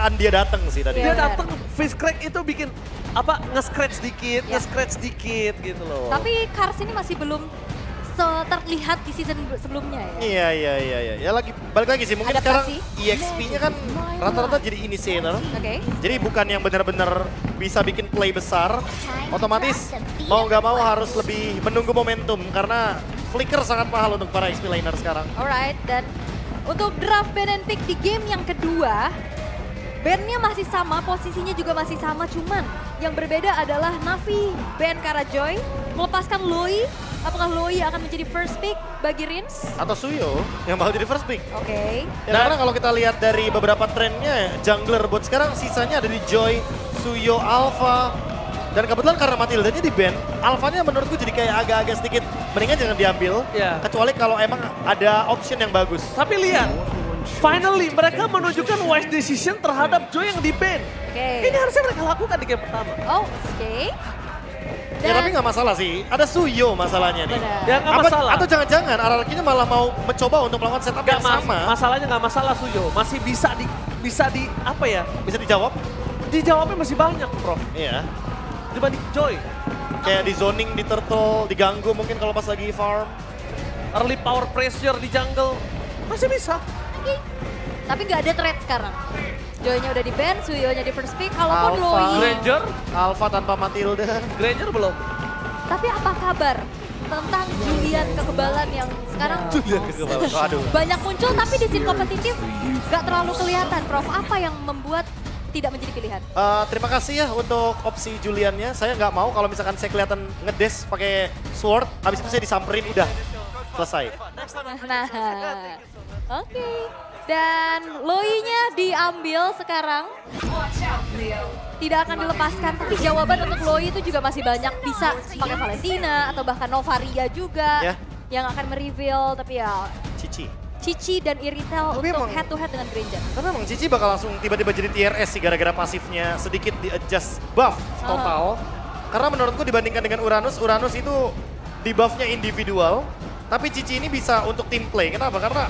kebiasaan dia datang sih tadi. Dia Benar. datang, face crack itu bikin apa nge-scratch dikit, nge-scratch dikit gitu loh. Tapi Cars ini masih belum terlihat di season sebelumnya ya. Iya. Ya lagi balik lagi sih mungkin Adaptasi. sekarang EXP-nya kan rata-rata jadi initiator. Oke. Jadi bukan yang benar-benar bisa bikin play besar, otomatis mau nggak mau harus lebih menunggu momentum karena flicker sangat mahal untuk para XP laner sekarang. Alright, dan untuk draft ban and pick di game yang kedua, bandnya masih sama, posisinya juga masih sama, cuman yang berbeda adalah Navi ban Karajoy, melepaskan Loi. Apakah Loi akan menjadi first pick bagi Rins? Atau Suyo yang bakal jadi first pick. Oke. Ya, karena kalau kita lihat dari beberapa trennya, jungler buat sekarang sisanya ada di Joy, Suyo, Alpha. Dan kebetulan karena Matildanya di ban, Alphanya menurutku jadi kayak agak-agak sedikit mendingan jangan diambil. Iya. Kecuali kalau emang ada option yang bagus. Tapi lihat, finally mereka menunjukkan wise decision terhadap Joy yang di ban. Oke. Ini harusnya mereka lakukan di game pertama. Oh, oke. Ya tapi nggak masalah sih, ada Suyo masalahnya nih. Benar. Ya nggak masalah. Atau jangan-jangan RRQ-nya malah mau mencoba untuk melakukan setup yang sama. Masalahnya nggak masalah Suyo, masih bisa di apa ya? Bisa dijawab? Dijawabnya masih banyak, Prof. Iya. Dibanding Joy. Kayak di zoning, di turtle, diganggu mungkin kalau pas lagi farm. Early power pressure di jungle. Masih bisa. Oke. Tapi nggak ada threat sekarang. Joy-nya udah di ban, Suyo-nya di first pick, kalaupun Alpha. Loi. Granger, Alpha tanpa Matilda. Granger belum. Tapi apa kabar tentang Julian kekebalan yang sekarang Waduh. banyak muncul tapi di scene kompetitif nggak terlalu kelihatan, Prof. Apa yang membuat tidak menjadi pilihan? Terima kasih ya untuk opsi Juliannya. Saya nggak mau kalau misalkan saya kelihatan ngedes pakai sword, habis itu saya disamperin, udah selesai. Nah, oke. Dan Loi-nya diambil sekarang. Tidak akan dilepaskan, tapi jawaban untuk Loi itu juga masih banyak. Bisa pakai Valentina atau bahkan Novaria juga Ya. yang akan mereveal. Tapi ya Cici. Cici dan Iritel Tapi untuk emang- head to head dengan Granger. Karena emang Cici bakal langsung tiba-tiba jadi TRS sih gara-gara pasifnya sedikit di-adjust buff total. Karena menurutku dibandingkan dengan Uranus, Uranus itu di buffnya individual. Tapi Cici ini bisa untuk team play. Kenapa? Karena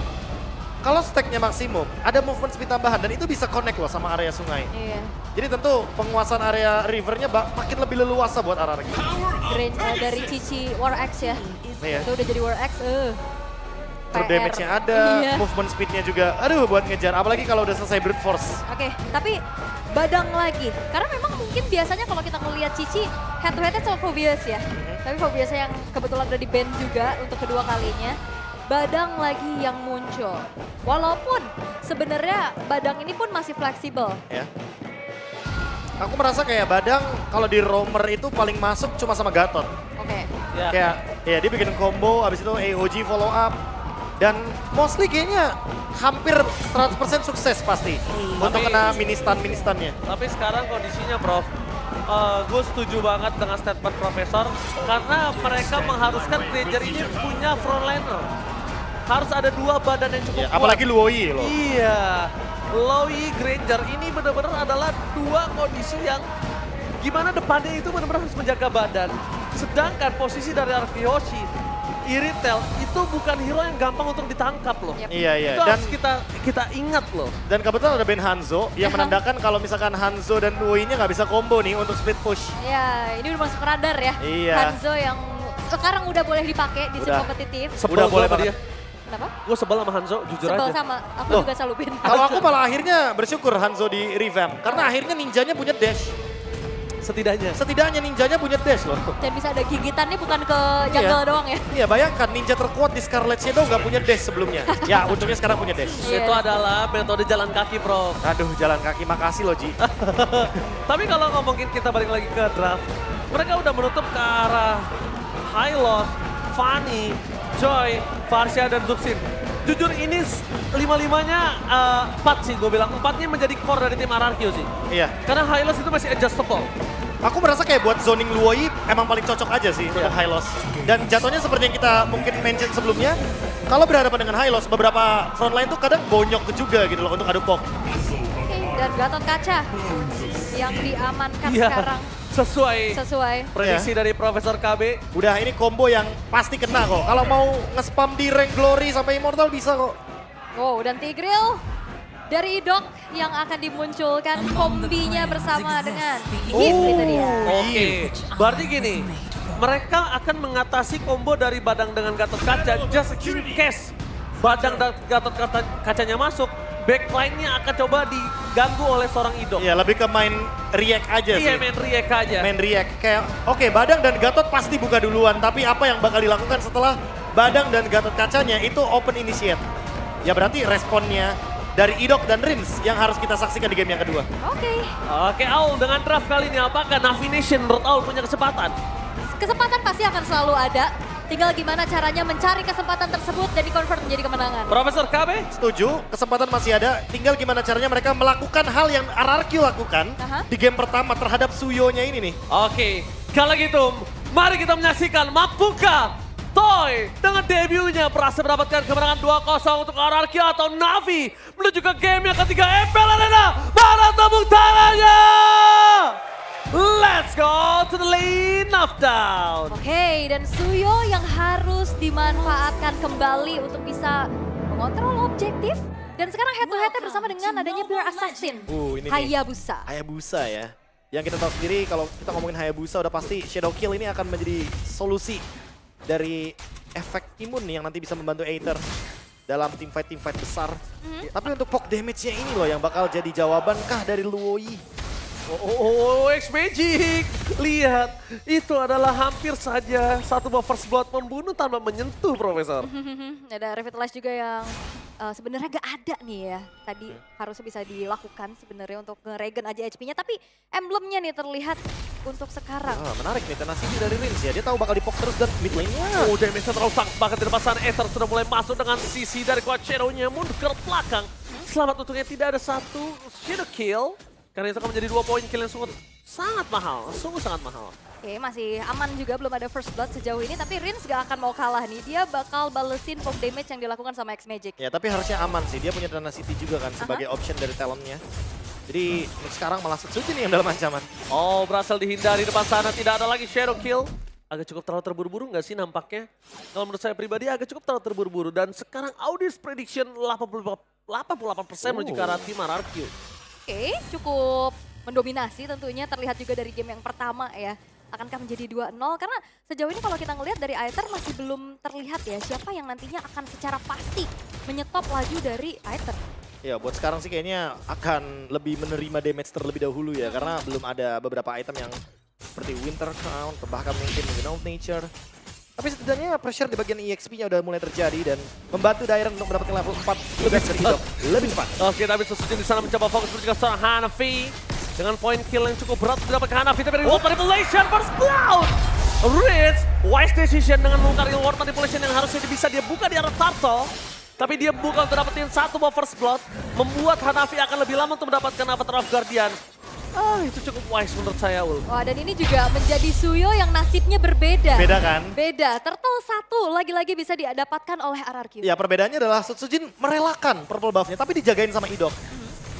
kalau stacknya maksimum, ada movement speed tambahan dan itu bisa connect loh sama area sungai. Iya. Jadi tentu penguasaan area rivernya makin lebih leluasa buat RRQ. Dari Cici War X ya. Iya. Itu udah jadi War X. True PR. damage-nya ada, Iya. movement speed-nya juga, aduh buat ngejar. Apalagi kalau udah selesai brute force. Oke, tapi Badang lagi. Karena memang mungkin biasanya kalau kita ngelihat Cici head to headnya sama Phobius ya. Tapi Phobius yang kebetulan udah di ban juga untuk kedua kalinya. Badang lagi yang muncul. Walaupun sebenarnya Badang ini pun masih fleksibel. Ya. Aku merasa kayak Badang kalau di roamer itu paling masuk cuma sama Gatot. Oke. Ya. Kayak ya dia bikin combo, abis itu AOG follow up. Dan mostly kayaknya hampir 100% sukses pasti untuk kena mini-stun-nya. Tapi sekarang kondisinya, Prof, gue setuju banget dengan statement Profesor karena mereka mengharuskan Granger ini punya frontliner. Harus ada dua badan yang cukup Ya, kuat. apalagi Luoi loh. Iya, Loi, Granger ini benar-benar adalah dua kondisi yang gimana depannya itu benar-benar harus menjaga badan. Sedangkan posisi dari Arkeyoshi, Iritel itu bukan hero yang gampang untuk ditangkap loh. Yep. Iya, iya. Itu Dan harus kita ingat loh. dan kebetulan ada Ben Hanzo yang menandakan kalau misalkan Hanzo dan Luoi-nya nggak bisa combo nih untuk split push. Ya, ini udah masuk radar ya. Iya. Hanzo yang sekarang udah boleh dipakai di scene Udah. kompetitif. Udah boleh sama banget. dia. Kenapa? Gue sebel sama Hanzo, jujur Sebel aja. sama, aku Loh, juga selalu ban. Kalau aku malah akhirnya bersyukur Hanzo di revamp. Karena akhirnya ninjanya punya dash. Setidaknya. Setidaknya ninjanya punya dash loh. Dan bisa ada gigitannya bukan ke jungle doang ya. Iya bayangkan ninja terkuat di Scarlet Shadow nggak punya dash sebelumnya. Ya untungnya sekarang punya dash. Iya. Itu adalah metode jalan kaki, Prof. Aduh jalan kaki makasih loh Ji. Tapi kalau ngomongin kita balik lagi ke draft, mereka udah menutup ke arah Hylos, Fanny, Joy, Varsha, dan Zuxin. Jujur ini lima-limanya 4 sih gue bilang. 4-nya menjadi core dari tim RRQ sih. Iya. Karena Hylos itu masih adjustable. Aku merasa kayak buat zoning Luoi emang paling cocok aja sih untuk Hylos. Dan jatuhnya seperti yang kita mungkin mention sebelumnya, kalau berhadapan dengan Hylos, beberapa frontline tuh kadang bonyok juga gitu loh untuk adu pok. Oke, dan Gatot Kaca yang diamankan Iya, sekarang sesuai prediksi dari Profesor KB. Udah ini combo yang pasti kena kok. Kalau mau nge-spam di rank Glory sampai Immortal bisa kok. Wow, dan Tigreal Dari Idok yang akan dimunculkan kombinya bersama dengan Eve itu dia. Oke, berarti gini, mereka akan mengatasi combo dari Badang dengan Gatot Kaca just in case Badang dan Gatot Kacanya masuk, backline-nya akan coba diganggu oleh seorang Idok. Iya, lebih ke main react aja sih. Iya, main react aja. Main react. Kayak, oke, Badang dan Gatot pasti buka duluan, tapi apa yang bakal dilakukan setelah Badang dan Gatot Kacanya itu open initiate. Ya berarti responnya dari Idok dan Rins yang harus kita saksikan di game yang kedua. Oke. Aul dengan draft kali ini apakah Navi Nation menurut Aul punya kesempatan? Kesempatan pasti akan selalu ada. Tinggal gimana caranya mencari kesempatan tersebut dan di-convert menjadi kemenangan. Profesor KB? Setuju, kesempatan masih ada. Tinggal gimana caranya mereka melakukan hal yang RRQ lakukan di game pertama terhadap Suyo-nya ini nih. Oke, kalau gitu mari kita menyaksikan mampukah Toy dengan debutnya berhasil mendapatkan kemenangan 2-0 untuk RRQ atau Navi menuju ke game yang ketiga MPL Arena. Mana tepuk tangannya? Let's go to the lane of down. Oke, dan Suyo yang harus dimanfaatkan kembali untuk bisa mengontrol objektif. Dan sekarang head to head bersama dengan adanya Pure Assassin, Ini nih. Hayabusa. Hayabusa ya. Yang kita tahu sendiri kalau kita ngomongin Hayabusa udah pasti Shadow Kill ini akan menjadi solusi dari efek imun yang nanti bisa membantu Aether dalam teamfight besar. Tapi untuk poke damage-nya ini loh yang bakal jadi jawaban kah dari Luoi. X-Magic. Lihat, itu adalah hampir saja satu buah first blood membunuh tanpa menyentuh, Profesor. Ada Revitalize juga yang sebenarnya gak ada nih ya. Tadi harusnya bisa dilakukan sebenarnya untuk nge-regen aja HP-nya. Tapi emblemnya nih terlihat untuk sekarang. Menarik nih, tenacity dari Rins ya. Dia tahu bakal di-poke terus dan mid lane-nya. Damage-nya terlalu sangat bahkan di depan sana. Aether sudah mulai masuk dengan sisi dari Quad Shadow-nya mundur ke belakang. Selamat untungnya tidak ada satu Shadow Kill. Karena itu akan menjadi 2 poin kill yang sangat mahal, sungguh sangat mahal. Oke, masih aman juga, belum ada first blood sejauh ini. Tapi Rins gak akan mau kalah nih, dia bakal balesin poke damage yang dilakukan sama X-Magic. Ya tapi harusnya aman sih, dia punya tenacity juga kan sebagai option dari talentnya. Jadi sekarang malah Setsujin nih yang dalam ancaman. Oh, berhasil dihindari depan sana, tidak ada lagi Shadow Kill. Agak cukup terlalu terburu-buru nggak sih nampaknya? Kalau menurut saya pribadi agak cukup terlalu terburu-buru. Dan sekarang Audi's prediction 88% menuju ke arah tim RRQ. Oke, cukup mendominasi tentunya, terlihat juga dari game yang pertama ya. Akankah menjadi 2-0? Karena sejauh ini kalau kita ngelihat dari Aether masih belum terlihat ya siapa yang nantinya akan secara pasti menyetop laju dari Aether. Ya buat sekarang sih kayaknya akan lebih menerima damage terlebih dahulu ya. Karena belum ada beberapa item yang seperti Winter Crown, atau bahkan mungkin Wind of Nature. Tapi setidaknya pressure di bagian EXP-nya udah mulai terjadi dan membantu Dairon untuk mendapatkan level 4 lebih dari Idok. Lebih cepat. Oke, tapi Setsujin di sana mencoba fokus menuju ke seorang Hanafi. Dengan poin kill yang cukup berat mendapatkan Hanafi, tapi reward manipulation first cloud. Rich, wise decision dengan mengungkap reward manipulation yang harusnya bisa dia buka di arah Turtle. Tapi dia buka untuk dapetin satu buah first blood, membuat Hanafi akan lebih lama untuk mendapatkan Avatar of Guardian. Itu cukup wise menurut saya, Ul. Wah, dan ini juga menjadi Suyo yang nasibnya berbeda. Beda kan? Beda, Turtle 1 lagi-lagi bisa didapatkan oleh RRQ. Ya perbedaannya adalah Setsujin merelakan purple buff-nya tapi dijagain sama Idok.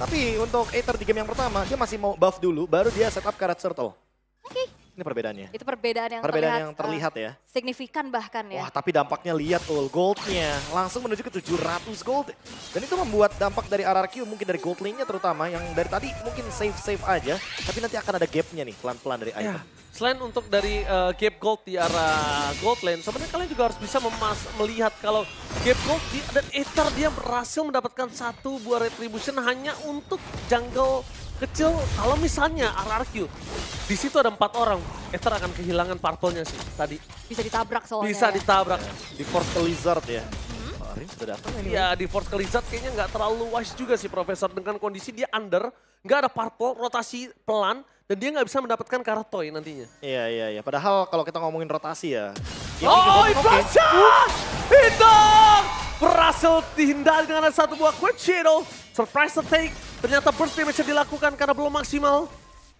Tapi untuk Aether di game yang pertama dia masih mau buff dulu baru dia setup Carrot Turtle. Oke. Ini perbedaannya. Itu perbedaan yang terlihat ya. Signifikan bahkan ya. Wah tapi dampaknya lihat tuh goldnya langsung menuju ke 700 gold. Dan itu membuat dampak dari RRQ mungkin dari gold lane-nya terutama yang dari tadi mungkin save aja. Tapi nanti akan ada gap-nya nih pelan-pelan dari item. Selain untuk dari gap gold di arah gold lane, sebenarnya kalian juga harus bisa melihat kalau gap gold dan Aether dia berhasil mendapatkan satu buah retribution hanya untuk jungle kecil. Kalau misalnya RRQ di situ ada 4 orang, Aether akan kehilangan purple-nya sih tadi. Bisa ditabrak soalnya. Bisa ditabrak. Di Force Lizard ya. Rins sudah datang ini. Ya di Force Lizard kayaknya nggak terlalu wise juga sih Profesor. Dengan kondisi dia under, nggak ada purple, rotasi pelan, dan dia nggak bisa mendapatkan ke arah Toy nantinya. Iya. Padahal kalau kita ngomongin rotasi ya. Ibrahim! Hindar! Berhasil dihindari dengan ada satu buah Quick Shadow. Surprise take. Ternyata burst damage dilakukan karena belum maksimal.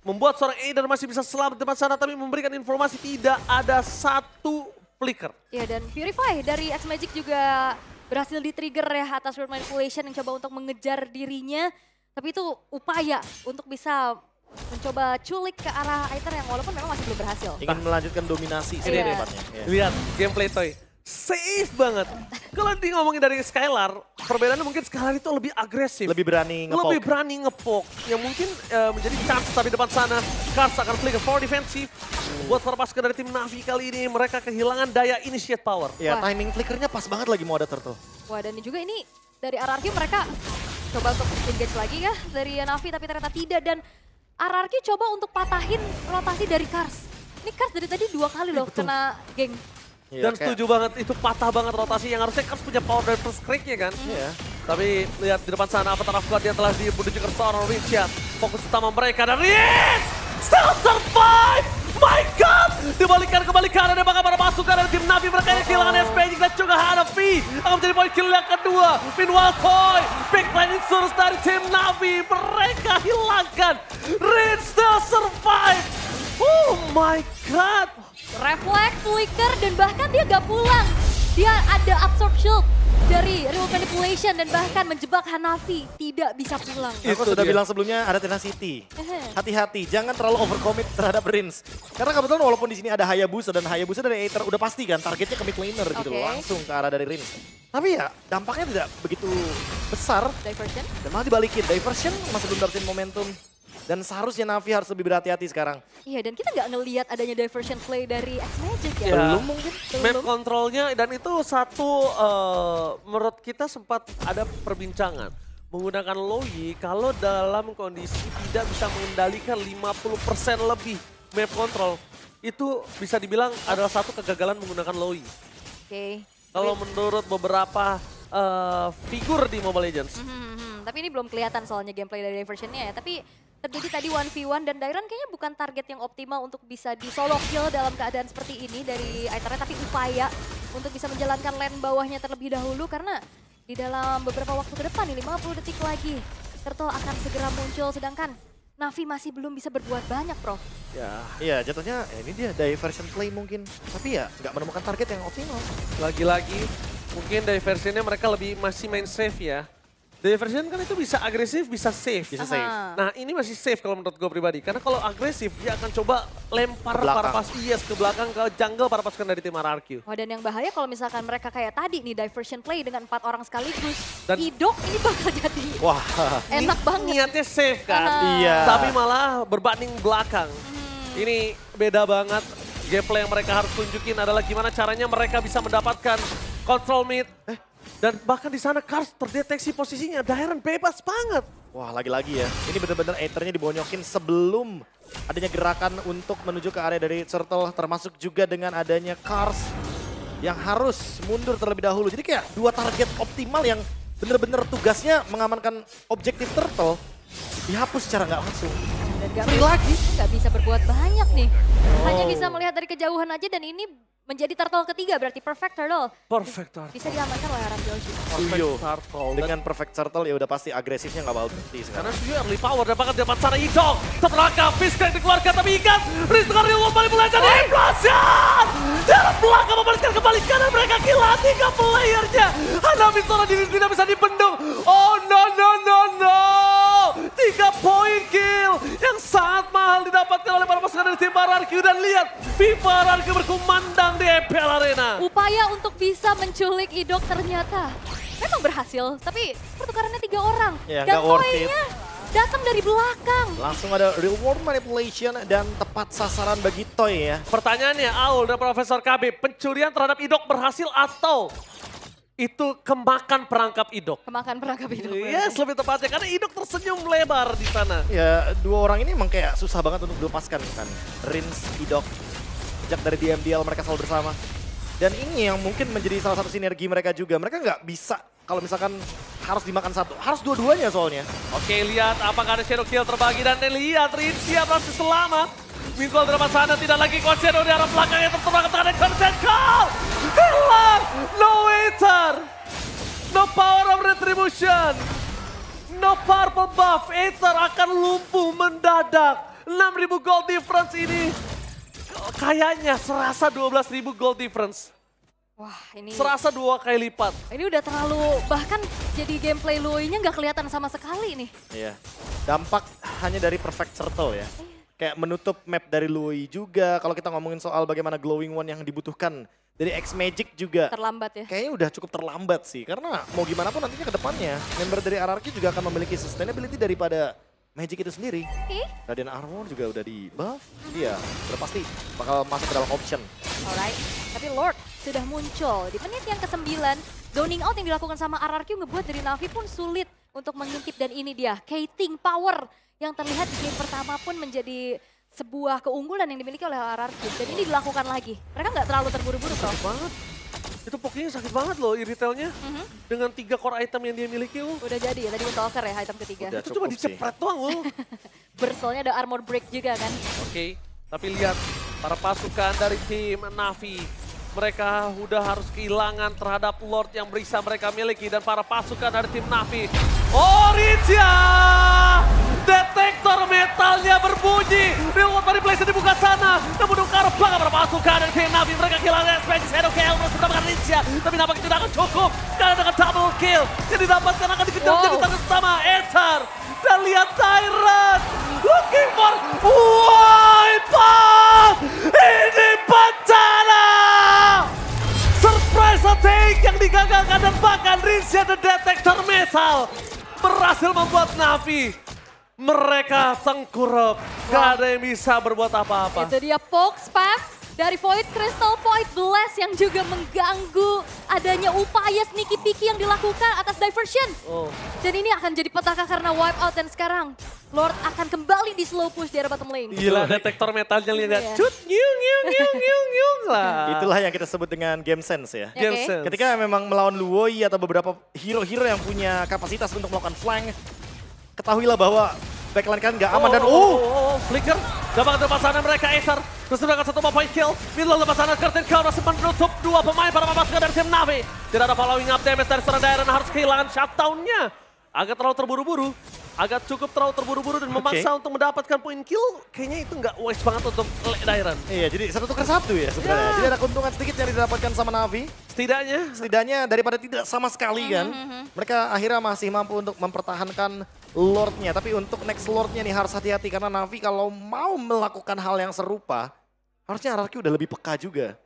Membuat seorang Aether masih bisa selamat di depan sana, tapi memberikan informasi tidak ada satu flicker. Ya, dan Purify dari X-Magic juga berhasil di-trigger ya atas word manipulation yang coba untuk mengejar dirinya. Tapi itu upaya untuk bisa mencoba culik ke arah Aether yang walaupun memang masih belum berhasil. Ingin melanjutkan dominasi sih Iya. tempatnya. Lihat gameplay Toy. safe banget. Kalau di ngomongin dari Skylar, perbedaannya mungkin Skylar itu lebih agresif. Lebih berani nge-poke. Lebih berani nge-poke. Yang mungkin menjadi chance, tapi depan sana Cars akan flicker for defensif. Buat para pasukan dari tim Navi kali ini, mereka kehilangan daya initiate power. Ya, Wah. timing flickernya pas banget lagi mau ada turtle. Wah, dan juga ini dari RRQ mereka coba untuk engage lagi ya dari Navi, tapi ternyata tidak. Dan RRQ coba untuk patahin rotasi dari Cars. Ini Cars dari tadi 2 kali loh kena geng. Iya, Dan setuju banget, itu patah banget rotasi yang harusnya Cars punya power dari first crack-nya kan. Iya. Tapi lihat di depan sana Avatar of God dia telah menuju ke seorang Richard. Fokus utama mereka dan Rich still survive! My God! Dibalikan kembali kanan dan bakal para pasukan dari tim Navi mereka yang kehilangan SPJ dan juga Hanafi akan menjadi poin kill yang kedua. Meanwhile Koi, backline insurus dari tim Navi mereka hilangkan. Rich still survive! Oh my God! Refleks, flicker, dan bahkan dia gak pulang. Dia ada absorb shield dari remote manipulation dan bahkan menjebak Hanafi. Tidak bisa pulang. Aku Itu sudah dia. bilang sebelumnya ada tenacity. Hati-hati, jangan terlalu overcommit terhadap Rins. Karena kebetulan walaupun di sini ada Hayabusa dan Aether udah pasti kan targetnya ke mid laner gitu loh, Oke. langsung ke arah dari Rins. Tapi ya dampaknya tidak begitu besar Diversion. dan malah dibalikin. Diversion masih belum dapetin momentum. Dan seharusnya Navi harus lebih berhati-hati sekarang. Iya, dan kita nggak ngelihat adanya diversion play dari X-Magic ya. Ya. Belum mungkin. Map kontrolnya dan itu satu menurut kita sempat ada perbincangan. Menggunakan Loi kalau dalam kondisi tidak bisa mengendalikan 50% lebih map control. Itu bisa dibilang adalah satu kegagalan menggunakan Loi. Oke. Kalau menurut beberapa figur di Mobile Legends. Tapi ini belum kelihatan soalnya gameplay dari diversionnya ya. Tapi terjadi tadi 1v1 dan Dairon kayaknya bukan target yang optimal untuk bisa di solo kill dalam keadaan seperti ini dari Aethernya. Tapi upaya untuk bisa menjalankan lane bawahnya terlebih dahulu karena di dalam beberapa waktu ke depan nih 50 detik lagi Turtle akan segera muncul sedangkan Navi masih belum bisa berbuat banyak, Prof. Ya, Iya jatuhnya ini dia diversion play mungkin. Tapi ya nggak menemukan target yang optimal. lagi-lagi mungkin diversionnya mereka lebih masih main safe ya. Diversion kan itu bisa agresif, bisa safe. Bisa safe. Nah ini masih safe kalau menurut gue pribadi. Karena kalau agresif dia akan coba lempar Ke belakang. para ke belakang, ke jungle para pasukan dari tim RRQ. Wah, dan yang bahaya kalau misalkan mereka kayak tadi nih diversion play dengan 4 orang sekaligus. Dan- Idok ini bakal jadi Wah, enak banget. Niatnya safe kan. iya. Tapi malah berbanding belakang. Ini beda banget. Gameplay yang mereka harus tunjukin adalah gimana caranya mereka bisa mendapatkan control mid. Dan bahkan di sana Cars terdeteksi posisinya. Dairon bebas banget. Wah lagi-lagi ya. Ini benar-benar Aethernya dibonyokin sebelum adanya gerakan untuk menuju ke area dari Turtle. Termasuk juga dengan adanya Cars yang harus mundur terlebih dahulu. Jadi kayak 2 target optimal yang benar-benar tugasnya mengamankan objektif Turtle dihapus secara nggak langsung. Dan gak Free lagi. nggak bisa berbuat banyak nih. Hanya bisa melihat dari kejauhan aja dan ini menjadi turtle ketiga berarti perfect turtle. Perfect turtle. Bisa diamankan oleh Arab Yoshi. Suyo. Turtle. Dengan perfect turtle ya udah pasti agresifnya nggak bakal berhenti Karena sekarang. Suyo early power dan bahkan dapat sana Idol. Terlangkah, Fiskrank dikeluarkan tapi ingat. Riz dengan Real kembali belajar di implosion. Dalam belakang membalaskan kembali kanan mereka kehilangan 3 playernya. Hanafi seorang diri tidak bisa dibendung. Oh no no no no. 3 poin kill yang sangat mahal didapatkan oleh para pasukan dari tim RRQ. Dan lihat, FIFA RRQ berkumandang di EPL Arena. Upaya untuk bisa menculik Idok ternyata memang berhasil. Tapi pertukarannya 3 orang. Ya, dan nggak worth it. poinnya datang dari belakang. Langsung ada reward manipulation dan tepat sasaran bagi Toy ya. Pertanyaannya, Aul dan Profesor KB, pencurian terhadap Idok berhasil atau itu kemakan perangkap Idok? Kemakan perangkap Idok. Yes, lebih tepatnya karena Idok tersenyum lebar di sana. Ya 2 orang ini emang kayak susah banget untuk dilepaskan kan. Rins, Idok, sejak dari DMDL mereka selalu bersama. Dan ini yang mungkin menjadi salah satu sinergi mereka juga. Mereka nggak bisa kalau misalkan harus dimakan satu. Harus dua-duanya soalnya. Oke, lihat apakah ada shadow kill terbagi dan lihat Rin siap masih selamat. Mingkol di depan sana tidak lagi kuat shadow di arah belakang yang terserang ke tangan Consent Call. Hilang, no Aether. No power of retribution. No purple buff, Aether akan lumpuh mendadak. 6.000 gold difference ini. Kayaknya serasa 12.000 gold difference. Wah, ini Serasa 2 kali lipat. ini udah terlalu, bahkan jadi gameplay Lui-nya nggak kelihatan sama sekali nih. Iya. Dampak hanya dari perfect turtle ya. Kayak menutup map dari Lui juga. Kalau kita ngomongin soal bagaimana glowing one yang dibutuhkan dari X-Magic juga Terlambat ya. kayaknya udah cukup terlambat sih. Karena mau gimana pun nantinya ke depannya, member dari RRQ juga akan memiliki sustainability daripada Magic itu sendiri. Oke, Radiant Armor juga udah di buff, dia udah pasti bakal masuk ke dalam option. alright. Tapi Lord sudah muncul di menit yang ke-9. Zoning out yang dilakukan sama RRQ ngebuat dari Navi pun sulit untuk mengintip. Dan ini dia, Kating Power yang terlihat di game pertama pun menjadi sebuah keunggulan yang dimiliki oleh RRQ. Dan ini dilakukan lagi. Mereka nggak terlalu terburu-buru, Bro. Sakit banget. Itu pokoknya sakit banget loh iritelnya. Dengan 3 core item yang dia miliki. Udah jadi ya, tadi Windtalker ya item ketiga. Udah. Itu cuma cukup dicepret doang loh. Burstnya ada armor break juga kan. Oke, tapi lihat para pasukan dari tim Navi. Mereka udah harus kehilangan terhadap Lord yang bisa mereka miliki. Dan para pasukan dari tim Navi. Orisia! Detektor metalnya berbunyi. Reward dari Blazer dibuka sana. Namun Ukar bangga para pasukan dari tim Navi. Mereka kehilangan Expansion Shadow KL terus mendapatkan Orisia. Tapi nampaknya tidak akan cukup. Karena dengan double kill yang didapatkan akan dikejar jadi target utama. Ether. Dan lihat Tyrant. Looking for Wipeout. Ini bencana. Surprise attack yang digagalkan dan bahkan Rizia the Detector Metal berhasil membuat Navi mereka tengkurap. Gak ada yang bisa berbuat apa-apa. Itu dia Poke Spam dari Void Crystal, Void Blast yang juga mengganggu adanya upaya sneaky peeky yang dilakukan atas diversion. Dan ini akan jadi petaka karena wipe out dan sekarang Lord akan kembali di slow push di area bottom lane. Gila detektor metalnya lihat. Iya. Cut, nyung lah. Itulah yang kita sebut dengan game sense ya. Oke. Game sense. Ketika memang melawan Luoi atau beberapa hero-hero yang punya kapasitas untuk melakukan flank, ketahuilah bahwa backline kalian nggak aman dan Flicker, dapat lepas sana mereka Aether. Terus mendapatkan satu point kill. Middle lepas sana Curtain Cloud masih menutup 2 pemain para pasukan dari tim Navi. Tidak ada following up damage dari seorang Dairon, harus kehilangan shutdown-nya. Agak terlalu terburu-buru. Agak cukup terlalu terburu-buru dan memaksa untuk mendapatkan point kill. Kayaknya itu nggak wise banget untuk Dairon. Iya, jadi 1 tukar 1 ya sebenarnya. Jadi ada keuntungan sedikit yang didapatkan sama Navi. Setidaknya daripada tidak sama sekali kan. Mereka akhirnya masih mampu untuk mempertahankan Lordnya. Tapi untuk next Lordnya nih harus hati-hati. Karena Navi kalau mau melakukan hal yang serupa, harusnya RRQ udah lebih peka juga.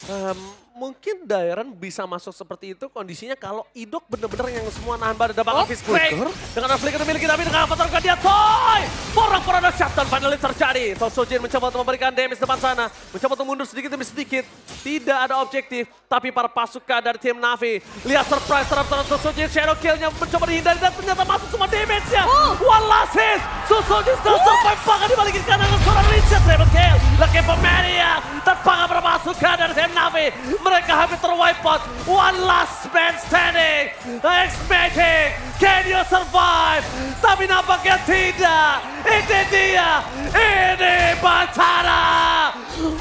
Mungkin Dairon bisa masuk seperti itu kondisinya kalau Idok bener-bener yang semua nahan badan dapat fist break. Dengan flicker dimiliki tapi dengan apa terlalu dia Toy. Porang-porang dan shutdown finally terjadi. Sojin mencoba untuk memberikan damage depan sana. Mencoba untuk mundur sedikit demi sedikit. Tidak ada objektif. Tapi para pasukan dari tim Navi. Lihat surprise terhadap Sojin. Shadow kill-nya mencoba dihindari dan ternyata masuk semua damage-nya. One last hit. Sojin still survive. Bahkan dibalikin kanan ke seorang Richard. Triple kill. Lagi Pomania. Terpangga para pasukan dari tim Navi. Mereka hampir terwipe out. One last man standing. X-Magic. Can you survive? Tapi nampaknya tidak. Ini dia. Ini bencana.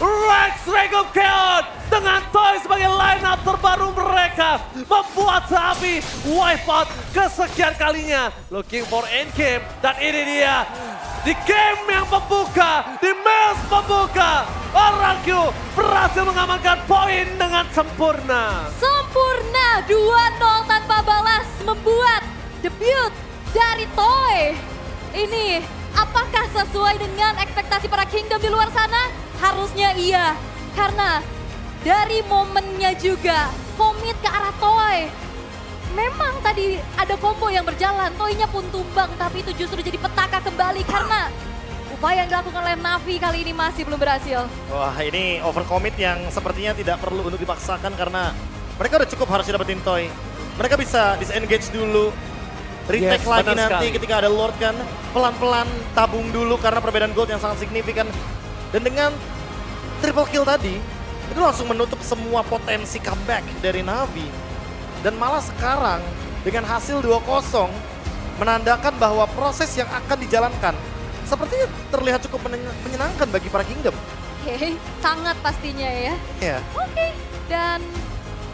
Rex Dragon Kill. Dengan Toy sebagai line up terbaru mereka. Membuat Navi wipe out kesekian kalinya. Looking for endgame. Dan ini dia. Di game yang membuka, di match membuka, RRQ berhasil mengamankan poin dengan sempurna. Sempurna 2-0 tanpa balas membuat debut dari Toy. Ini apakah sesuai dengan ekspektasi para Kingdom di luar sana? Harusnya iya, karena dari momennya juga komit ke arah Toy. Memang tadi ada combo yang berjalan, Toy-nya pun tumbang, tapi itu justru jadi petaka kembali karena upaya yang dilakukan oleh Navi kali ini masih belum berhasil. Wah, ini overcommit yang sepertinya tidak perlu untuk dipaksakan karena mereka udah cukup harus dapetin Toy. Mereka bisa disengage dulu, retake lagi nanti ketika ada Lord kan. Pelan-pelan tabung dulu karena perbedaan gold yang sangat signifikan. Dan dengan triple kill tadi, itu langsung menutup semua potensi comeback dari Navi. Dan malah sekarang dengan hasil 2-0 menandakan bahwa proses yang akan dijalankan sepertinya terlihat cukup menyenangkan bagi para Kingdom. Oke, sangat pastinya ya. Iya. Oke, dan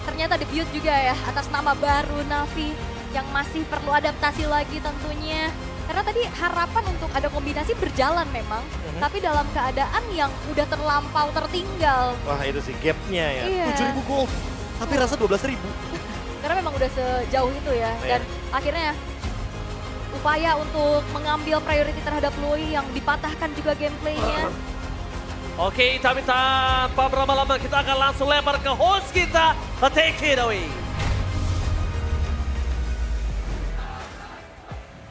ternyata debut juga ya atas nama baru Navi yang masih perlu adaptasi lagi tentunya. Karena tadi harapan untuk ada kombinasi berjalan memang, tapi dalam keadaan yang udah terlampau tertinggal. Wah itu sih gapnya ya, Iya. 7.000 gold, tapi rasa 12.000. Karena memang udah sejauh itu ya. Dan akhirnya upaya untuk mengambil priority terhadap Lui yang dipatahkan juga gameplaynya. Oke, tapi tanpa berlama-lama kita akan langsung lempar ke host kita. Take it away.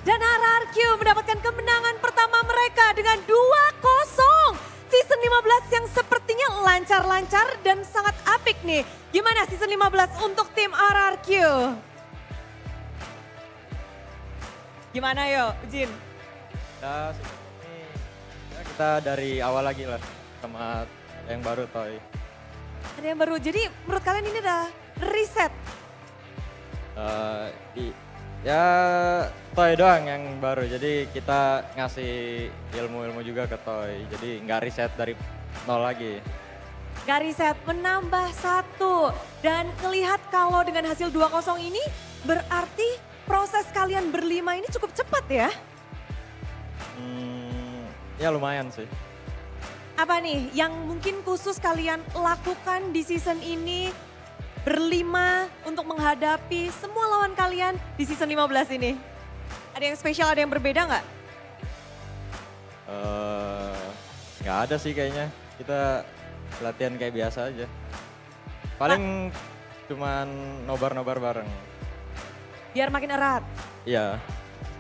Dan RRQ mendapatkan kemenangan pertama mereka dengan 2-0. Season 15 yang sepertinya lancar-lancar dan sangat apik nih. Gimana season 15 untuk tim RRQ? Gimana yo, Jin? Ya, ini ya kita dari awal lagi lah sama yang baru Toy. Ada yang baru, jadi menurut kalian ini udah reset? Ya Toy doang yang baru, jadi kita ngasih ilmu-ilmu juga ke Toy, jadi nggak riset dari nol lagi. Gak riset, menambah 1. Dan ngelihat kalau dengan hasil 2-0 ini berarti proses kalian berlima ini cukup cepat ya? Ya lumayan sih. Apa nih yang mungkin khusus kalian lakukan di season ini berlima untuk menghadapi semua lawan kalian di season 15 ini? Ada yang spesial, ada yang berbeda nggak? Nggak ada sih kayaknya, kita latihan kayak biasa aja. Paling cuman nobar-nobar bareng. Biar makin erat. Iya.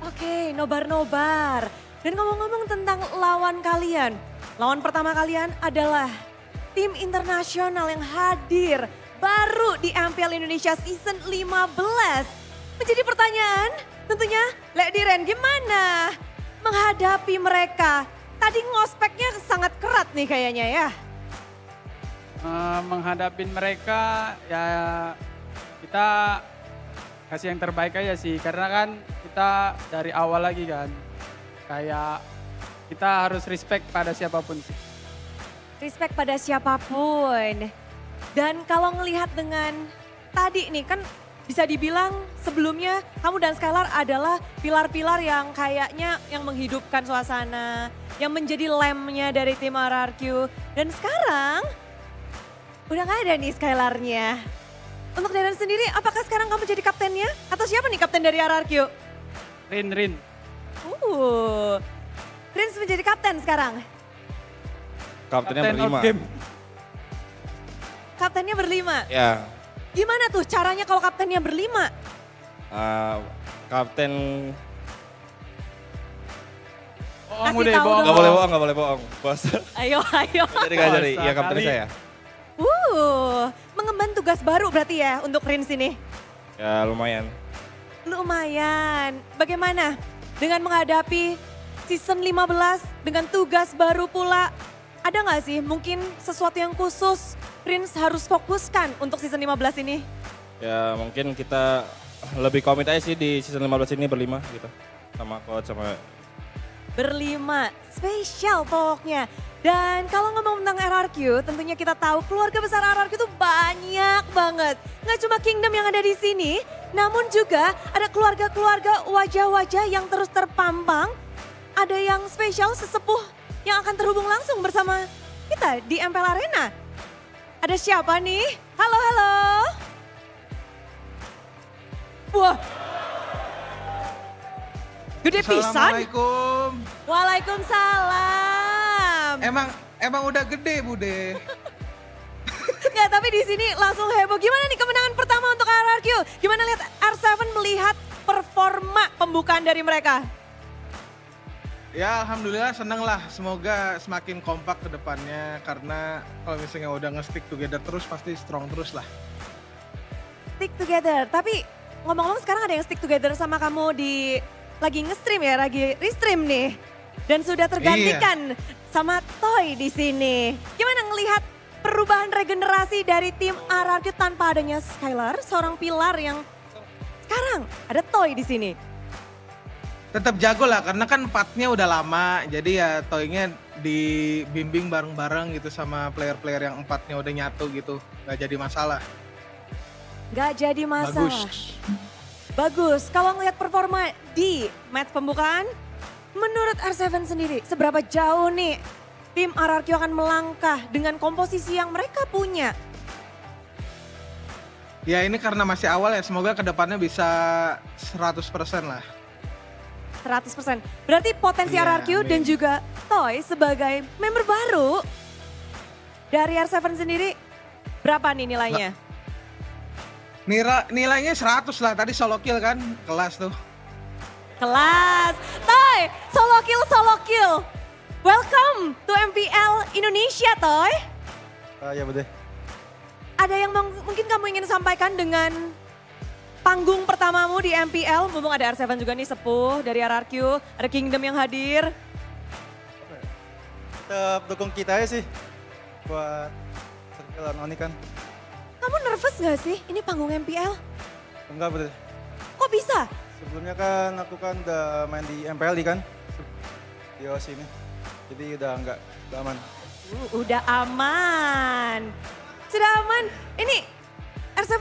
Oke, nobar-nobar. Dan ngomong-ngomong tentang lawan kalian. Lawan pertama kalian adalah tim internasional yang hadir baru di MPL Indonesia season 15. Menjadi pertanyaan tentunya, Lek Diren gimana menghadapi mereka? Tadi ngospeknya sangat kerat nih kayaknya ya. Menghadapi mereka ya kita kasih yang terbaik aja sih. Karena kan kita dari awal lagi kan. Kayak kita harus respect pada siapapun sih. Respect pada siapapun. Dan kalau ngelihat dengan tadi nih kan bisa dibilang sebelumnya kamu dan Skylar adalah pilar-pilar yang kayaknya yang menghidupkan suasana, yang menjadi lemnya dari tim RRQ. Dan sekarang udah gak ada nih Skylarnya. Untuk Darren sendiri, apakah sekarang kamu jadi kaptennya? Atau siapa nih kapten dari RRQ? Rin. Prince menjadi kapten sekarang. Kaptennya berlima. Kaptennya berlima. Ya, Gimana tuh caranya kalau kaptennya berlima? kapten Bohong Kasih udah, tahu bohong. dong. nggak boleh bohong, bos. Ayo. Jadi nggak jadi, Masa ya kapten kali. saya. Mengemban tugas baru berarti ya untuk Prince ini. Ya lumayan. Lumayan. Bagaimana dengan menghadapi season 15 dengan tugas baru pula? Ada nggak sih mungkin sesuatu yang khusus Prince harus fokuskan untuk season 15 ini? Ya mungkin kita lebih komit aja sih di season 15 ini berlima gitu. Sama coach, sama Berlima, spesial pokoknya. Dan kalau ngomong tentang RRQ, tentunya kita tahu keluarga besar RRQ itu banyak banget. Nggak cuma Kingdom yang ada di sini, namun juga ada keluarga-keluarga wajah-wajah yang terus terpampang. Ada yang spesial sesepuh yang akan terhubung langsung bersama kita di MPL Arena. Ada siapa nih? Halo. Wah. Gede pisan. Assalamualaikum. Waalaikumsalam. Emang udah gede Bude. Ya tapi di sini langsung heboh. Gimana nih kemenangan pertama untuk RRQ? Gimana lihat R7 melihat performa pembukaan dari mereka? Ya alhamdulillah seneng lah. Semoga semakin kompak ke depannya. Karena kalau misalnya udah nge-stick together terus pasti strong terus lah. Stick together. Tapi ngomong-ngomong sekarang ada yang stick together sama kamu di lagi nge-stream ya, lagi restream nih. Dan sudah tergantikan sama Toy di sini. Gimana ngelihat perubahan regenerasi dari tim RRQ tanpa adanya Skylar, seorang pilar yang sekarang ada Toy di sini. Tetap jago lah karena kan partnya udah lama. Jadi ya Toynya dibimbing bareng-bareng gitu sama player-player yang empatnya udah nyatu gitu. Gak jadi masalah. Gak jadi masalah. Bagus. Kalau ngelihat performa di match pembukaan, menurut R7 sendiri seberapa jauh nih tim RRQ akan melangkah dengan komposisi yang mereka punya? Ya ini karena masih awal ya, semoga kedepannya bisa 100% lah. 100%. Berarti potensi Iya, RRQ amin. dan juga Toy sebagai member baru Dari R7 sendiri berapa nih nilainya? Nilainya 100 lah, tadi solo kill kan, kelas tuh. Kelas. Toy, solo kill. Welcome to MPL Indonesia, Toy. Ya Bude. Ada yang mungkin kamu ingin sampaikan dengan panggung pertamamu di MPL? Mumpung ada R7 juga nih sepuh dari RRQ, ada Kingdom yang hadir. Tetap dukung kita aja sih buat circle Oni kan. Kamu nervous gak sih ini panggung MPL? Enggak Bude. Kok bisa? Sebelumnya kan aku kan udah main di MPL kan. Di OS ini. Jadi udah aman. Udah aman. Sudah aman. Ini R7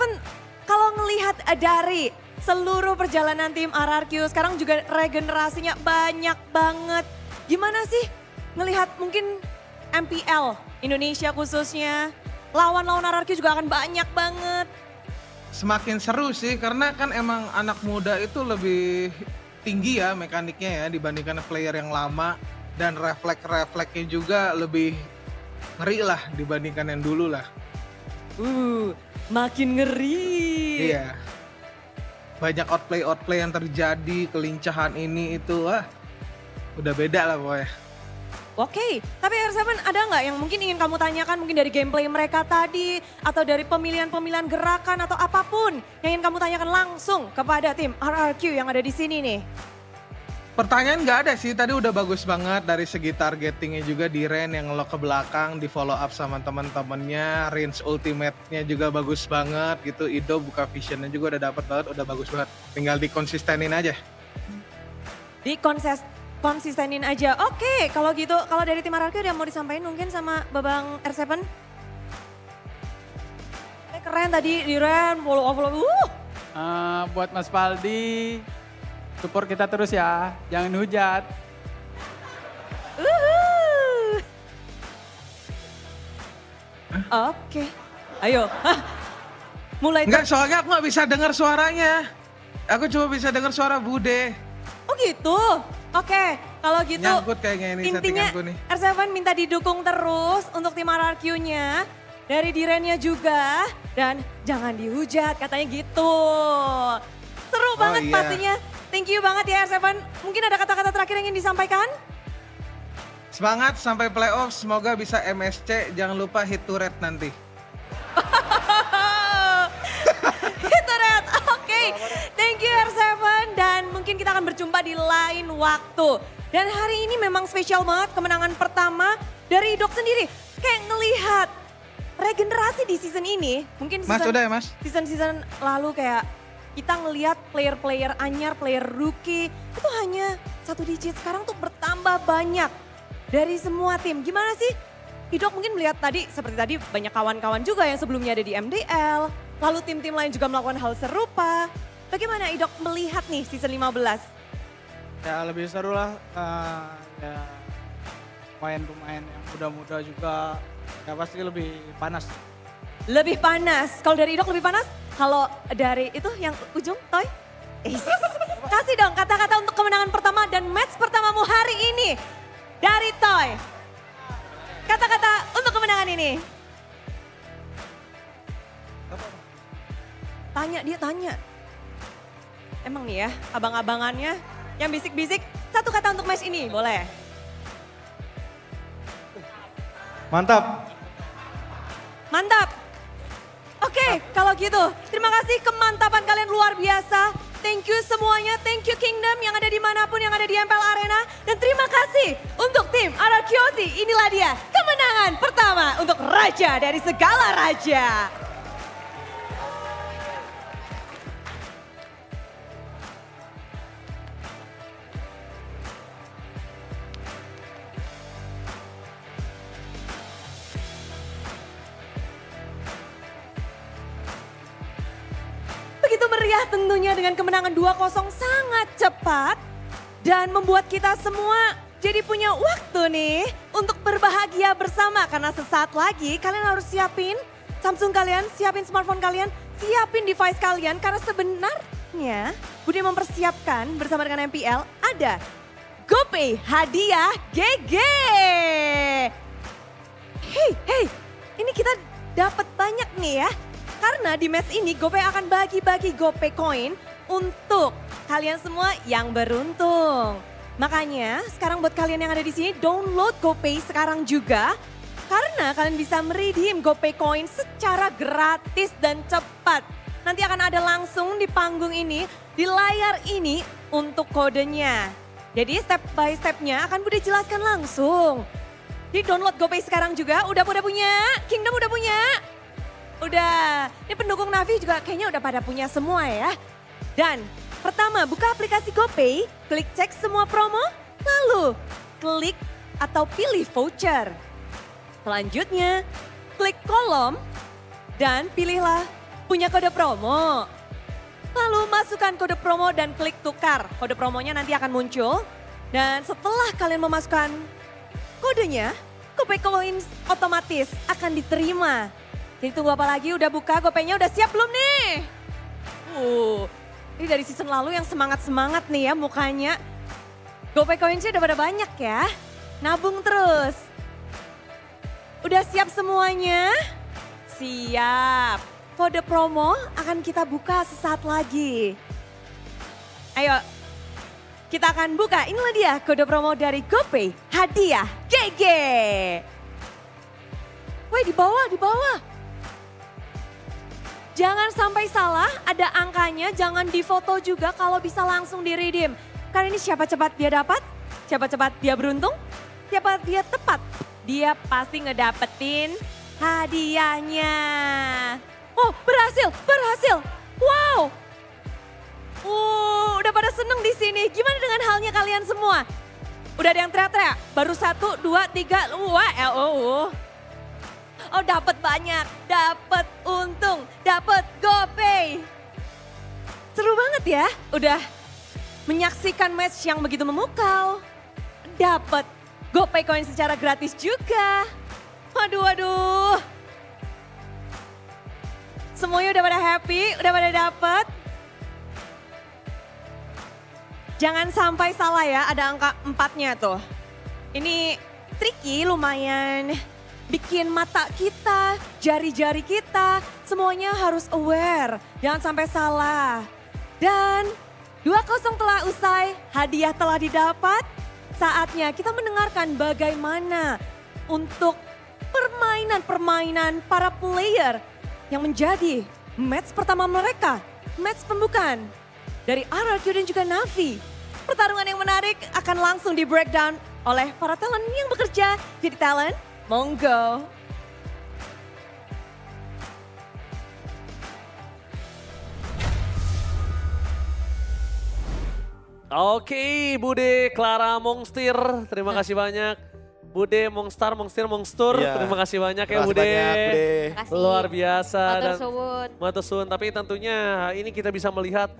kalau ngelihat dari seluruh perjalanan tim RRQ sekarang juga regenerasinya banyak banget. Gimana sih ngelihat mungkin MPL Indonesia khususnya, lawan-lawan RRQ juga akan banyak banget. Semakin seru sih karena kan emang anak muda itu lebih tinggi ya mekaniknya ya dibandingkan player yang lama. Dan refleksnya juga lebih ngeri lah dibandingkan yang dulu lah. Makin ngeri. Iya. Banyak outplay yang terjadi, kelincahan ini itu, udah beda lah pokoknya. Oke, tapi R7 ada nggak yang mungkin ingin kamu tanyakan mungkin dari gameplay mereka tadi atau dari pemilihan gerakan atau apapun yang ingin kamu tanyakan langsung kepada tim RRQ yang ada di sini nih? Pertanyaan nggak ada sih, tadi udah bagus banget dari segi targetingnya juga di Ren yang ngelok ke belakang, di follow up sama teman-temannya, range ultimate-nya juga bagus banget gitu, Ido buka visionnya juga udah dapet banget, udah bagus banget. Tinggal dikonsistenin aja. Konsistenin aja. Oke, kalau gitu, kalau dari tim RRQ ada yang mau disampaikan mungkin sama Babang R7? Keren tadi di Ren, follow up. Buat Mas Paldi, support kita terus ya, jangan hujat. Oke, ayo. Mulai. Enggak, soalnya aku nggak bisa dengar suaranya. Aku cuma bisa dengar suara Bude. Oh gitu? Oke, kalau gitu Nyangkut kayaknya ini intinya settinganku nih. R7 minta didukung terus untuk tim RRQ-nya. Dari Dirennya juga. Dan jangan dihujat katanya gitu. Seru banget iya. pastinya. Thank you banget ya R7. Mungkin ada kata-kata terakhir yang ingin disampaikan? Semangat sampai playoff, semoga bisa MSC, jangan lupa hit to red nanti. Hit to red, oke. Thank you R7 dan mungkin kita akan berjumpa di lain waktu. Dan hari ini memang spesial banget kemenangan pertama dari Idok sendiri. Kayak ngelihat regenerasi di season ini, mungkin Mas udah ya Mas? season lalu kayak kita ngelihat player-player anyar, player rookie itu hanya 1 digit. Sekarang tuh bertambah banyak dari semua tim. Gimana sih? Idok mungkin melihat tadi, seperti tadi banyak kawan-kawan juga yang sebelumnya ada di MDL. Lalu tim-tim lain juga melakukan hal serupa. Bagaimana Idok melihat nih season 15? Ya lebih seru lah, ya pemain-pemain yang muda-muda juga, ya pasti lebih panas. Lebih panas. Kalau dari Idok lebih panas? Kalau dari itu yang ujung, Toy? Kasih dong kata-kata untuk kemenangan pertama dan match pertamamu hari ini. Dari Toy. Kata-kata untuk kemenangan ini. Dia tanya. Emang nih ya, abang-abangannya yang bisik-bisik, satu kata untuk match ini, boleh? Mantap. Mantap. Oke, kalau gitu terima kasih kemantapan kalian luar biasa. Thank you semuanya, thank you Kingdom yang ada dimanapun yang ada di MPL Arena. Dan terima kasih untuk tim RRQ. Inilah dia kemenangan pertama untuk Raja dari segala Raja. Begitu meriah tentunya dengan kemenangan 2-0 sangat cepat. Dan membuat kita semua jadi punya waktu nih untuk berbahagia bersama. Karena sesaat lagi kalian harus siapin Samsung kalian, siapin smartphone kalian, siapin device kalian. Karena sebenarnya Bude mempersiapkan bersama dengan MPL ada GoPay hadiah GG. Hey, dapat banyak nih ya. Karena di match ini GoPay akan bagi-bagi GoPay Coin untuk kalian semua yang beruntung. Makanya sekarang buat kalian yang ada di sini download GoPay sekarang juga. Karena kalian bisa meredeem GoPay Coin secara gratis dan cepat. Nanti akan ada langsung di panggung ini, di layar ini untuk kodenya. Jadi step by stepnya akan Bude jelaskan langsung. Di download GoPay sekarang juga, udah punya, Kingdom udah punya. Udah, ini pendukung Navi juga kayaknya udah pada punya semua ya. Dan pertama buka aplikasi GoPay, klik cek semua promo, lalu klik atau pilih voucher. Selanjutnya, klik kolom dan pilihlah punya kode promo. Lalu masukkan kode promo dan klik tukar. Kode promonya nanti akan muncul. Dan setelah kalian memasukkan kodenya, GoPay Coins otomatis akan diterima. Jadi tunggu apa lagi? Udah buka GoPay-nya, udah siap belum nih? Ini dari season lalu yang semangat-semangat nih ya mukanya. GoPay Coins-nya udah pada banyak ya. Nabung terus. Udah siap semuanya? Siap. Kode promo akan kita buka sesaat lagi. Ayo, kita akan buka. Inilah dia kode promo dari GoPay. Hadiah GG. Woi, di bawah. Jangan sampai salah, ada angkanya. Jangan difoto juga kalau bisa langsung di-redeem. Karena ini siapa cepat dia dapat, siapa cepat dia beruntung, siapa dia tepat. Dia pasti ngedapetin hadiahnya. Oh, berhasil. Wow. Udah pada seneng di sini. Gimana dengan halnya kalian semua? Udah ada yang teriak-teriak? Baru 1, 2, 3. Oh, dapat banyak, dapat untung, dapat GoPay. Seru banget ya. Udah menyaksikan match yang begitu memukau. Dapat GoPay Coin secara gratis juga. Waduh. Semuanya udah pada happy, udah pada dapet. Jangan sampai salah ya, ada angka 4-nya tuh. Ini tricky lumayan. Bikin mata kita, jari-jari kita, semuanya harus aware. Jangan sampai salah. Dan 2-0 telah usai, hadiah telah didapat. Saatnya kita mendengarkan bagaimana untuk permainan para player yang menjadi match pertama mereka, match pembukaan dari RRQ dan juga Navi. Pertarungan yang menarik akan langsung di breakdown oleh para talent yang bekerja jadi talent. Monggo. Oke, Bude, Clara, Mongstir, terima kasih banyak. Bude, Mongstar, Mongstur, Iya. terima kasih banyak ya Terima kasih Bude. banyak, Bude. Makasih. Luar biasa. Matur suwun. Matur suwun, tapi tentunya ini kita bisa melihat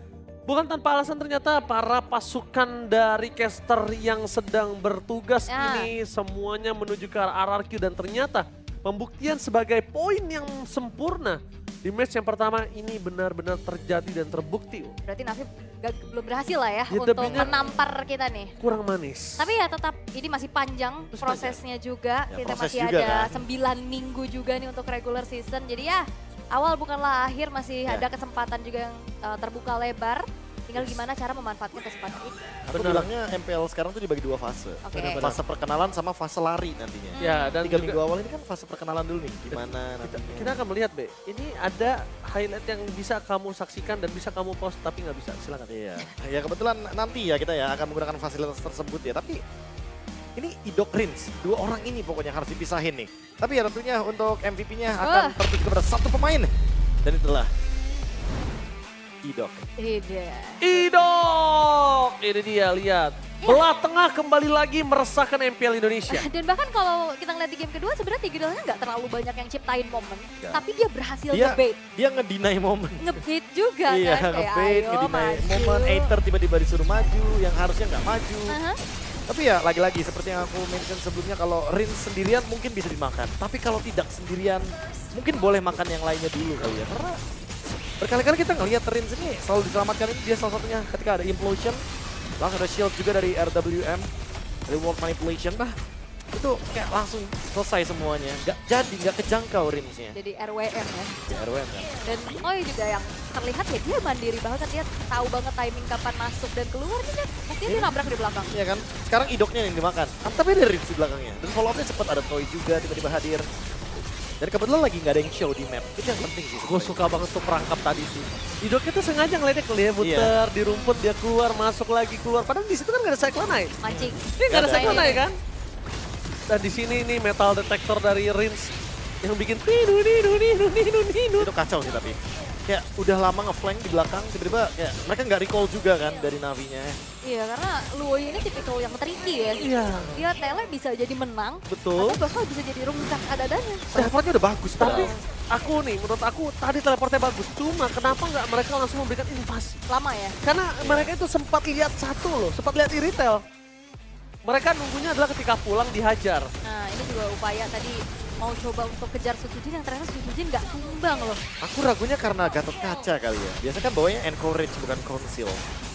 bukan tanpa alasan ternyata para pasukan dari caster yang sedang bertugas Ya. ini semuanya menuju ke RRQ dan ternyata pembuktian sebagai poin yang sempurna di match yang pertama ini benar-benar terjadi dan terbukti. Berarti Navi belum berhasil lah ya Ya, untuk debutnya- menampar kita nih. Kurang manis. Tapi ya tetap ini masih panjang Masih prosesnya juga. Ya, Kita proses masih juga ada kan. 9 minggu juga nih untuk regular season. Jadi ya awal bukanlah akhir, masih Ya. ada kesempatan juga yang terbuka lebar. Tinggal gimana cara memanfaatkan kesempatan itu. Aku Benar. bilangnya MPL sekarang tuh dibagi 2 fase. Oke. Fase perkenalan sama fase lari nantinya. Ya, dan 3 juga minggu awal ini kan fase perkenalan dulu nih. Gimana kita, nantinya. kita akan melihat, Be. Ini ada highlight yang bisa kamu saksikan dan bisa kamu post tapi nggak bisa. Silakan. Iya, ya kebetulan nanti ya kita ya akan menggunakan fasilitas tersebut ya. Tapi ini Idok Rins, 2 orang ini pokoknya harus dipisahin nih. Tapi ya tentunya untuk MVP-nya akan tertuju kepada 1 pemain. Dan itulah Idok. Tidak. Idok! Ini dia, lihat. Belah tengah kembali lagi meresahkan MPL Indonesia. Dan bahkan kalau kita ngeliat di game kedua sebenarnya Tigrealnya nggak terlalu banyak yang ciptain momen. Nggak. Tapi dia berhasil Dia nge-bait. dia ngedeny momen. Nge-bait juga Iya, kan. Kayak, nge-bait, ayo ngedeny maju. momen. Aether tiba-tiba disuruh maju, yang harusnya nggak maju. Aha. Tapi ya lagi-lagi seperti yang aku mention sebelumnya, kalau Rins sendirian mungkin bisa dimakan. Tapi kalau tidak sendirian, mungkin boleh makan yang lainnya dulu kali ya. Karena berkali-kali kita ngelihat Rins ini selalu diselamatkan, ini dia salah satunya ketika ada implosion. Langsung ada shield juga dari RWM, dari World Manipulation. itu kayak langsung selesai semuanya. Nggak kejangkau rimsnya. Jadi RWM ya. Ya, RWM kan. Dan Toy juga yang terlihat ya dia mandiri banget, dia tahu banget timing kapan masuk dan keluar nih kan. Mungkin dia nabrak di belakang. Iya kan, sekarang idoknya yang dimakan. Tapi ada Rims di belakangnya. Dan follow up-nya cepat, ada Toy juga tiba-tiba hadir. Dan kebetulan lagi nggak ada yang show di map. Itu yang penting sih. Gue suka banget tuh perangkap tadi sih. Idoknya tuh sengaja ngeliatnya muter di rumput, dia keluar, masuk lagi, keluar. Padahal di situ kan nggak ada Cyclone Eye. Mancing. Ini nggak ada Cyclone Eye kan? Dan di sini nih metal detector dari Rins yang bikin Itu kacau sih tapi. Kayak udah lama ngeflank di belakang, tiba-tiba kayak mereka nggak recall juga kan dari Navinya. Iya, karena Luoy ini tipikal yang tricky ya. Iya. Dia tele bisa jadi menang, Betul. atau bahkan bisa jadi rungkat ada-adanya. Teleportnya udah bagus Tapi padahal. menurut aku tadi teleportnya bagus. Cuma kenapa nggak mereka langsung memberikan invasi? Lama ya. Karena mereka itu sempat lihat satu loh, sempat lihat Iritel. Mereka nunggunya adalah ketika pulang dihajar. Nah, ini juga upaya tadi mau coba untuk kejar Sujujin yang ternyata Sujujin nggak tumbang loh. Aku ragunya karena Gatot Kaca kali ya. Biasanya kan bawanya Encourage bukan Conceal.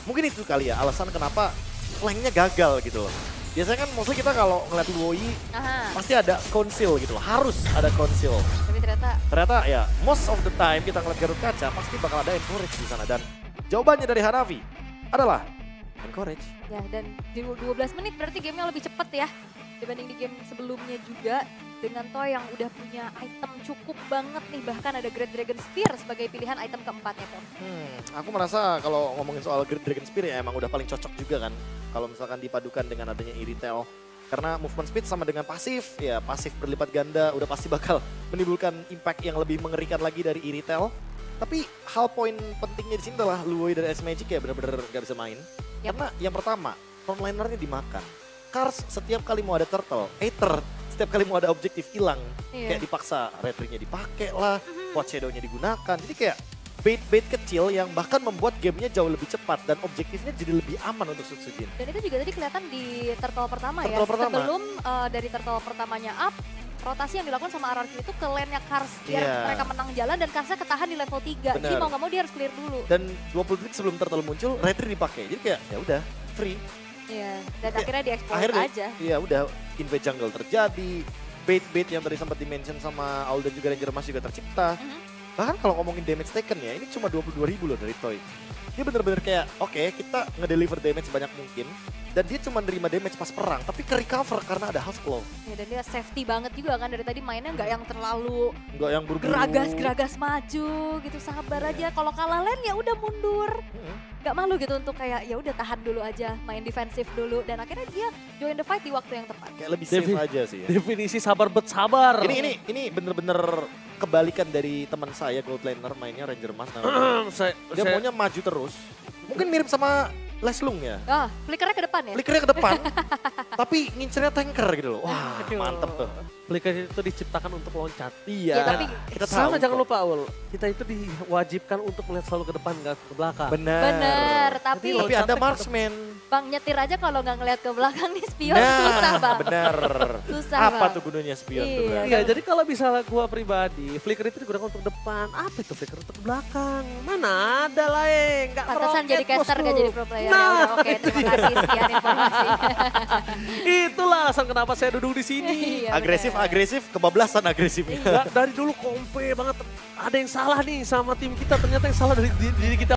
Mungkin itu kali ya alasan kenapa flanknya gagal gitu loh. Biasanya kan maksudnya kita kalau ngeliat Luoyi Aha. pasti ada Conceal gitu loh. Harus ada Conceal. Tapi Ternyata ya most of the time kita ngeliat Gatot Kaca pasti bakal ada Encourage di sana. Dan jawabannya dari Hanafi adalah Encourage. ya, dan di 12 menit berarti gamenya lebih cepet ya dibanding di game sebelumnya juga. Dengan Toy yang udah punya item cukup banget nih, bahkan ada Great Dragon Spear sebagai pilihan item keempatnya tuh. Aku merasa kalau ngomongin soal Great Dragon Spear ya emang udah paling cocok juga kan. Kalau misalkan dipadukan dengan adanya Iritel. Karena movement speed sama dengan pasif, ya pasif berlipat ganda udah pasti bakal menimbulkan impact yang lebih mengerikan lagi dari Iritel. Tapi hal poin pentingnya di sini adalah Luoyi dari S Magic ya benar-benar gak bisa main. Yap. Karena yang pertama, frontlinernya dimakan. Cars setiap kali mau ada turtle, Aether setiap kali mau ada objektif hilang. Iya. Kayak dipaksa Red-nya dipakai lah, Pot Shadow-nya digunakan. Jadi kayak bait-bait kecil yang bahkan membuat gamenya jauh lebih cepat dan objektifnya jadi lebih aman untuk Sutsujin. Dan itu juga tadi kelihatan di turtle pertama ya. Turtle pertama. Sebelum dari turtle pertamanya up, rotasi yang dilakukan sama RRQ itu ke lane-nya Cars. Biar Iya. mereka menang jalan dan Carsnya ketahan di level 3. Jadi Benar. mau nggak mau dia harus clear dulu. Dan 20 detik sebelum turtle muncul, Red dipakai. Jadi kayak ya udah free. Iya, dan Kayak akhirnya di-exploit Akhirnya aja. iya udah invade jungle terjadi. Bait-bait yang tadi sempat dimention sama Aul dan juga Ranger Mas juga tercipta. Bahkan kalau ngomongin damage taken ya, ini cuma 22.000 loh dari Toy. Dia bener-bener kayak, oke, kita ngedeliver damage sebanyak mungkin. Dan dia cuma nerima damage pas perang, tapi ke-recover karena ada half claw. Ya, dan dia safety banget juga kan dari tadi mainnya nggak yang terlalu Nggak yang buru-buru. geragas maju gitu, sabar aja. Kalau kalah lane ya udah mundur. Nggak malu gitu untuk kayak ya udah tahan dulu aja, main defensif dulu. Dan akhirnya dia join the fight di waktu yang tepat. Kayak lebih safe aja sih ya. Definisi sabar bet sabar. Ini bener-bener kebalikan dari teman saya Gold Laner mainnya Ranger Mas. namanya. Dia maunya maju terus. Mungkin mirip sama Leslung ya. Ah, flickernya ke depan ya? Flickernya ke depan, tapi ngincernya tanker gitu loh. Wah, mantep tuh. Flicker itu diciptakan untuk loncat. Iya, Ya, tapi kita Sama tahu jangan kok. lupa Aul, kita itu diwajibkan untuk melihat selalu ke depan nggak ke belakang. bener, tapi Tapi Anda marksman. Bang nyetir aja kalau nggak ngeliat ke belakang nih spion susah bang. bener. Susah Apa Bang. tuh gunanya spion tuh? Iya. Bang? Iya, jadi kalau misalnya gua pribadi, flicker itu digunakan untuk depan. Apa itu flicker untuk ke belakang? Mana ada lah nggak Pantesan jadi meroket, caster bosku. nggak jadi pro player. Nah, Ya udah, oke, terima kasih sekian informasi. Itulah alasan kenapa saya duduk di sini. Iya, Agresif, kebablasan agresifnya. Dari dulu kompe banget. Ada yang salah nih sama tim kita, ternyata yang salah dari diri kita